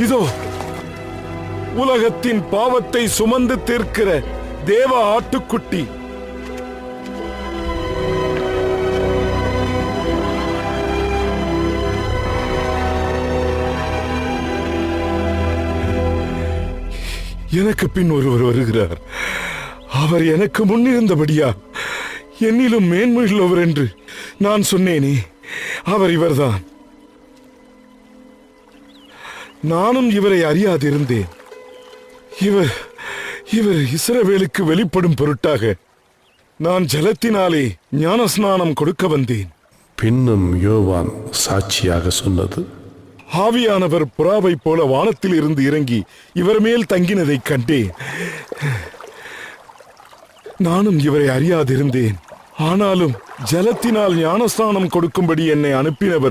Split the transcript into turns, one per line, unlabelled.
இதோ உலகத்தின் பாவத்தை சுமந்து தீர்க்கிற தேவ ஆட்டுக்குட்டி. எனக்கு பின் ஒருவர் வருகிறார். அவர் எனக்கு முன்னிருந்தபடியா என்னிலும் மேன்மையுள்ளவர் என்று நான் சொன்னேனே, அவர் இவர்தான். நானும் இவரை அறியாதிருந்தேன். இவர் இஸ்ரவேலுக்கு வெளிப்படும் பொருட்டாக நான் ஜலத்தினாலே ஞானஸ்நானம் கொடுக்க வந்தேன்.
பின்னும் யோவான் சாட்சியாக சொன்னது,
ஆவியானவர் புறாவை போல வானத்தில் இருந்து இறங்கி இவர் மேல் தங்கினதைக் கண்டேன். நானும் இவரை அறியாதிருந்தேன். ஆனாலும் ஜலத்தினால் ஞானஸ்நானம் கொடுக்கும்படி என்னை அனுப்பினவர்